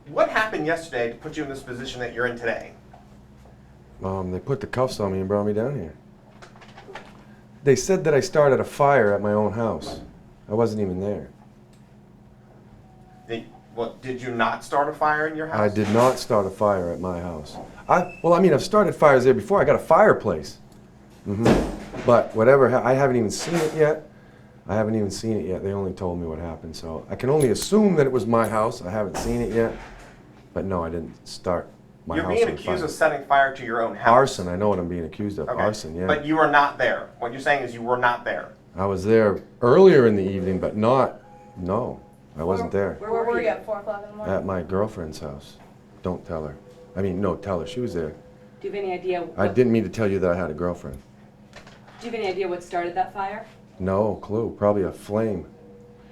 What happened yesterday to put you in this position that you're in today? They put the cuffs on me and brought me down here. They said that I started a fire at my own house. I wasn't even there. Did you not start a fire in your house? I did not start a fire at my house. I've started fires there before. I got a fireplace. But whatever, I haven't even seen it yet. They only told me what happened, so I can only assume that it was my house. I haven't seen it yet. But no, I didn't start my house on fire. You're being accused of setting fire to your own house. Arson, I know what I'm being accused of. Okay. Arson, yeah. But you were not there. What you're saying is you were not there. I was there earlier in the evening, but no, I wasn't there. Where were you at 4 o'clock in the morning? At my girlfriend's house. Don't tell her. No, tell her. She was there. Do you have any idea? I didn't mean to tell you that I had a girlfriend. Do you have any idea what started that fire? No clue. Probably a flame.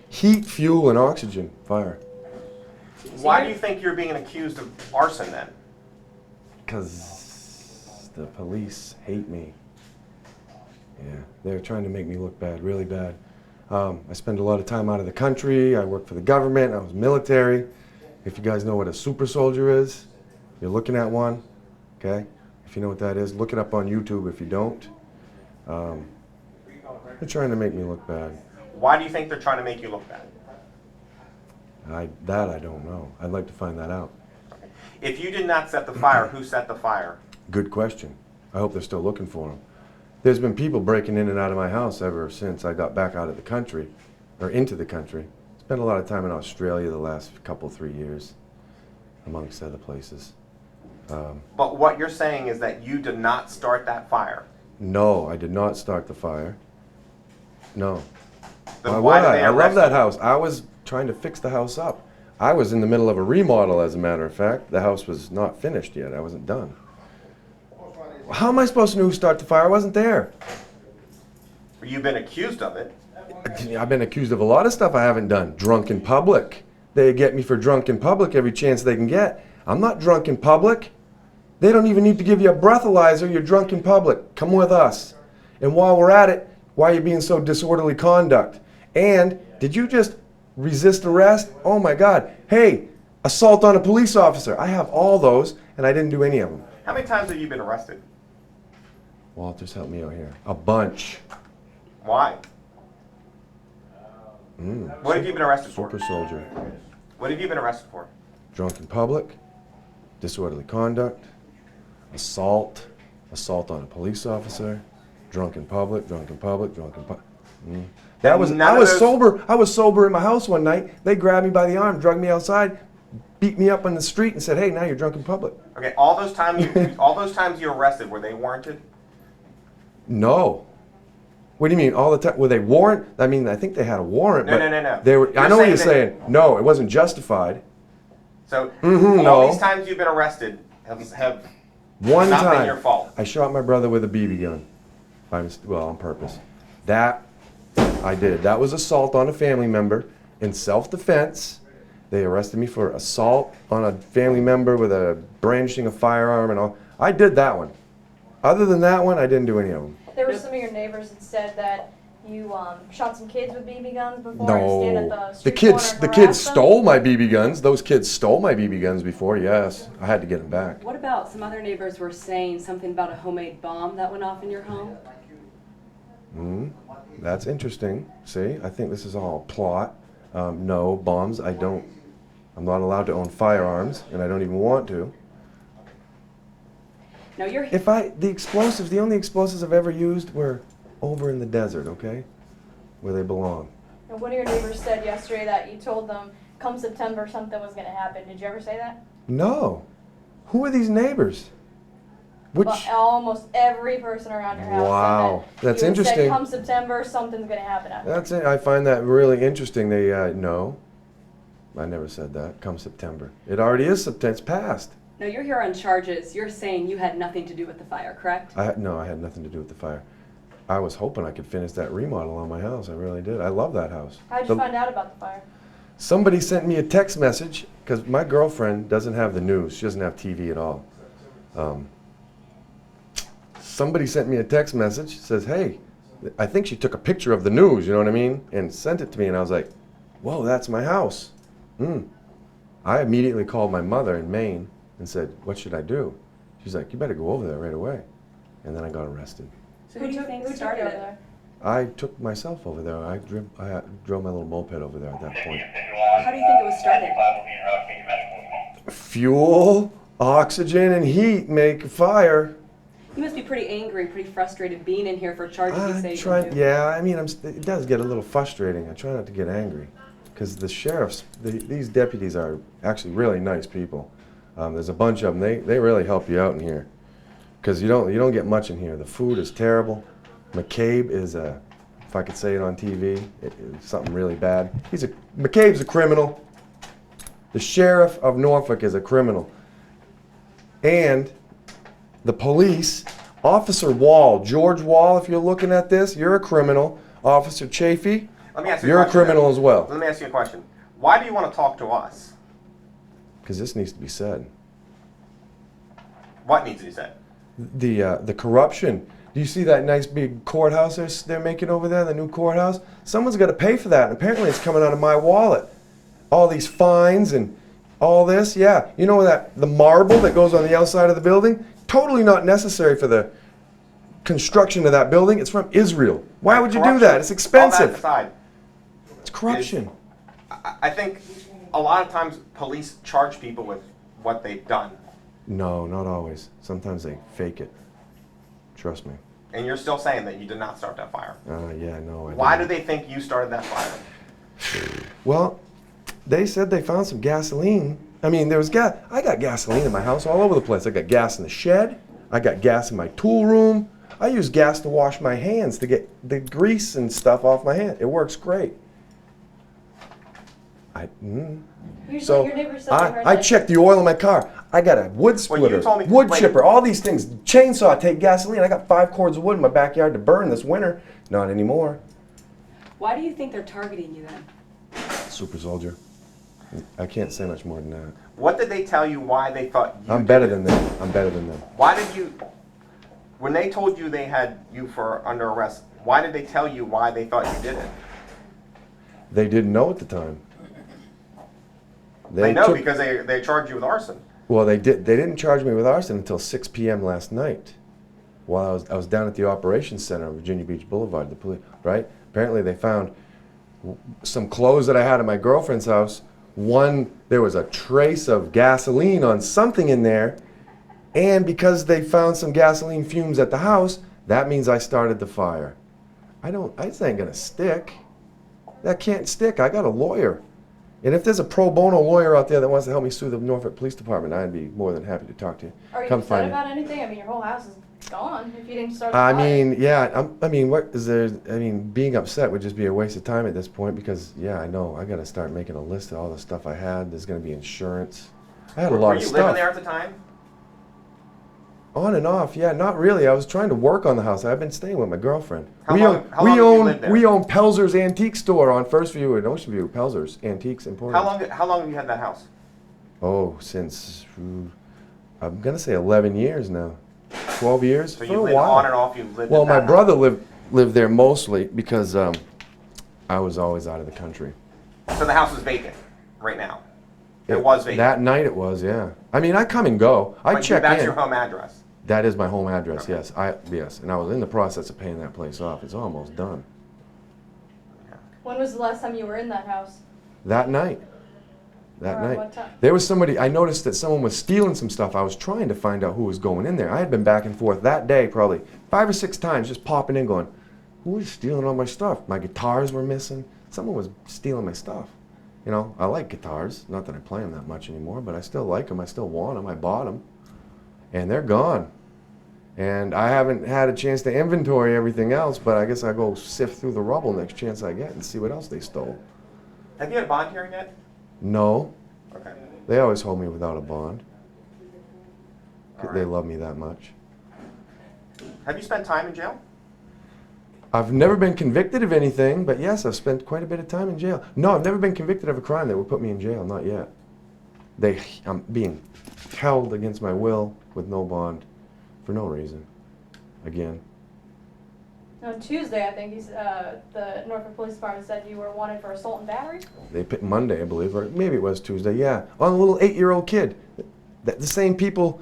Heat, fuel, and oxygen. Fire. Why do you think you're being accused of arson then? Because the police hate me. Yeah, they're trying to make me look bad, really bad. I spend a lot of time out of the country. I work for the government. I was military. If you guys know what a super soldier is, you're looking at one, okay? If you know what that is, look it up on YouTube if you don't. They're trying to make me look bad. Why do you think they're trying to make you look bad? I don't know. I'd like to find that out. If you did not set the fire, who set the fire? Good question. I hope they're still looking for them. There's been people breaking in and out of my house ever since I got back out of the country, or into the country. Spent a lot of time in Australia the last 3 years, amongst other places. But what you're saying is that you did not start that fire. No, I did not start the fire. No. Then why did they I love arrest that you? house. I was trying to fix the house up. I was in the middle of a remodel, as a matter of fact. The house was not finished yet. I wasn't done. How am I supposed to know who started the fire? I wasn't there. You've been accused of it. I've been accused of a lot of stuff I haven't done. Drunk in public. They get me for drunk in public every chance they can get. I'm not drunk in public. They don't even need to give you a breathalyzer. You're drunk in public. Come with us. And while we're at it, why are you being so disorderly conduct? And did you just resist arrest? Oh my God. Hey, assault on a police officer. I have all those, and I didn't do any of them. How many times have you been arrested? Walter's helped me out here. A bunch. Why? What have you been arrested for? Super soldier. What have you been arrested for? Drunk in public, disorderly conduct, assault on a police officer, drunk in public. I was sober in my house one night. They grabbed me by the arm, dragged me outside, beat me up on the street, and said, "Hey, now you're drunk in public." Okay, all those times you were arrested, were they warranted? No. What do you mean? All the time? Were they warrant? I mean, I think they had a warrant. No. They were. I know what you're saying saying. No, it wasn't justified. So all no. these times you've been arrested have One not time, been your fault. I shot my brother with a BB gun. On purpose. That I did. That was assault on a family member in self-defense. They arrested me for assault on a family member with a brandishing a firearm and all. I did that one. Other than that one, I didn't do any of them. There were some of your neighbors that said that you shot some kids with BB guns before and stand at the No. street The corner kids and harass them? stole my BB guns. Those kids stole my BB guns before, yes. I had to get them back. What about some other neighbors were saying something about a homemade bomb that went off in your home? That's interesting. See, I think this is all a plot. No, bombs, I'm not allowed to own firearms, and I don't even want to. No, you're. The only explosives I've ever used were over in the desert, okay? Where they belong. And one of your neighbors said yesterday that you told them come September something was going to happen. Did you ever say that? No. Who are these neighbors? Which? Well, almost every person around your house Wow, said that that's you interesting. said come September something's going to happen out there. That's it. I find that really interesting. No. I never said that. Come September. It already is September. It's past. No, you're here on charges. You're saying you had nothing to do with the fire, correct? No, I had nothing to do with the fire. I was hoping I could finish that remodel on my house. I really did. I love that house. How'd you find out about the fire? Somebody sent me a text message, because my girlfriend doesn't have the news. She doesn't have TV at all. Somebody sent me a text message, says, hey, I think she took a picture of the news, you know what I mean? And sent it to me, and I was like, whoa, that's my house. I immediately called my mother in Maine and said, what should I do? She's like, you better go over there right away. And then I got arrested. So who do you think who took started you it? over there? I took myself over there. I drove my little moped over there at that point. How do you think it was started? Fuel, oxygen, and heat make a fire. You must be pretty angry, pretty frustrated being in here for charges you say you can do. Yeah, I mean, it does get a little frustrating. I try not to get angry, because the sheriffs, these deputies are actually really nice people. There's a bunch of them. They really help you out in here, because you don't get much in here. The food is terrible. McCabe is if I could say it on TV, it's something really bad. McCabe's a criminal. The sheriff of Norfolk is a criminal, and the police, Officer Wall, George Wall, if you're looking at this, you're a criminal. Officer Chafee, Let me ask you you're a question, criminal then. as well. Let me ask you a question. Why do you want to talk to us? Because this needs to be said. What needs to be said? The corruption. Do you see that nice big courthouse they're making over there, the new courthouse? Someone's got to pay for that, and apparently it's coming out of my wallet. All these fines and all this, yeah. You know the marble that goes on the outside of the building? Totally not necessary for the construction of that building. It's from Israel. Why would you do that? It's All that expensive. aside, It's corruption. I think a lot of times police charge people with what they've done. No, not always. Sometimes they fake it. Trust me. And you're still saying that you did not start that fire. Yeah, no. Why do they think you started that fire? Well, they said they found some gasoline. I mean, there was gas. I got gasoline in my house all over the place. I got gas in the shed. I got gas in my tool room. I use gas to wash my hands to get the grease and stuff off my hand. It works great. Usually your neighbors said they heard I that- checked the oil in my car. I got a wood splitter, told me- wood wait. chipper, all these things. Chainsaw, take gasoline. I got 5 cords of wood in my backyard to burn this winter. Not anymore. Why do you think they're targeting you then? Super soldier. I can't say much more than that. What did they tell you why they thought you I'm did better it? than them. I'm better than them. Why did you, when they told you they had you for under arrest, why did they tell you why they thought you did it? They didn't know at the time. They know took- because they charged you with arson. Well, they did. They didn't charge me with arson until 6 p.m. last night, while I was down at the operations center on Virginia Beach Boulevard. The police, right? Apparently, they found some clothes that I had at my girlfriend's house. There was a trace of gasoline on something in there, and because they found some gasoline fumes at the house, that means I started the fire. This ain't gonna stick. That can't stick. I got a lawyer. And if there's a pro bono lawyer out there that wants to help me sue the Norfolk Police Department, I'd be more than happy to talk to you. Are you Come upset find me. about anything? I mean, your whole house is gone if you didn't start the I fire. mean, yeah, what is there? I mean, being upset would just be a waste of time at this point because, yeah, I know I got to start making a list of all the stuff I had. There's going to be insurance. I had a lot Were of you stuff. living there at the time? On and off, yeah, not really. I was trying to work on the house. I've been staying with my girlfriend. How long have you lived there? We own Pelzer's Antique Store on First View and Ocean View. Pelzer's Antiques Emporium. How long have you had that house? Oh, since I'm gonna say 11 years now, 12 years. So for you've a lived while. on and off. You've lived. Well, in my that brother lived there mostly because I was always out of the country. house. So the house is vacant right now. It was vacant. That night it was, yeah. I mean, I come and go. I But check that's in. your home address. That is my home address. Okay. Yes, and I was in the process of paying that place off. It's almost done. When was the last time you were in that house? That night. That Around night. what time? There was somebody, I noticed that someone was stealing some stuff. I was trying to find out who was going in there. I had been back and forth that day probably 5 or 6 times just popping in going, who was stealing all my stuff? My guitars were missing. Someone was stealing my stuff. You know, I like guitars. Not that I play them that much anymore, but I still like them. I still want them. I bought them. And they're gone. And I haven't had a chance to inventory everything else, but I guess I'll go sift through the rubble next chance I get and see what else they stole. Have you had a bond hearing yet? No. Okay. They always hold me without a bond. All They right. love me that much. Have you spent time in jail? I've never been convicted of anything, but yes, I've spent quite a bit of time in jail. No, I've never been convicted of a crime that would put me in jail, not yet. I'm being held against my will with no bond for no reason. Again. On Tuesday, I think the Norfolk Police Department said you were wanted for assault and battery. They picked Monday, I believe, or maybe it was Tuesday, yeah. On a little 8-year-old kid. The same people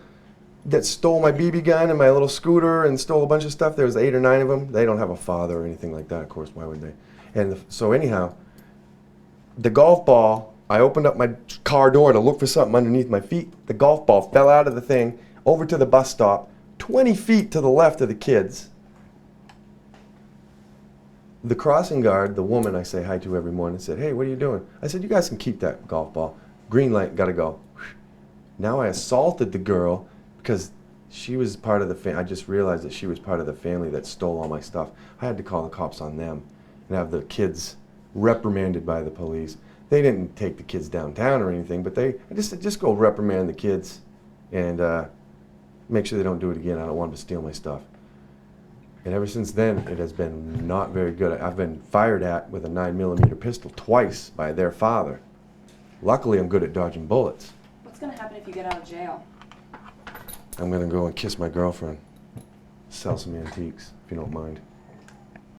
that stole my BB gun and my little scooter and stole a bunch of stuff, there was 8 or 9 of them. They don't have a father or anything like that, of course, why would they? And so anyhow, the golf ball, I opened up my car door to look for something underneath my feet. The golf ball fell out of the thing, over to the bus stop, 20 feet to the left of the kids. The crossing guard, the woman I say hi to every morning, said, "Hey, what are you doing?" I said, "You guys can keep that golf ball. Green light, gotta go." Now I assaulted the girl because she was part of the family. I just realized that she was part of the family that stole all my stuff. I had to call the cops on them and have the kids reprimanded by the police. They didn't take the kids downtown or anything, but I just said, just go reprimand the kids and make sure they don't do it again. I don't want them to steal my stuff. And ever since then, it has been not very good. I've been fired at with a 9mm pistol twice by their father. Luckily, I'm good at dodging bullets. What's gonna happen if you get out of jail? I'm gonna go and kiss my girlfriend. Sell some antiques, if you don't mind.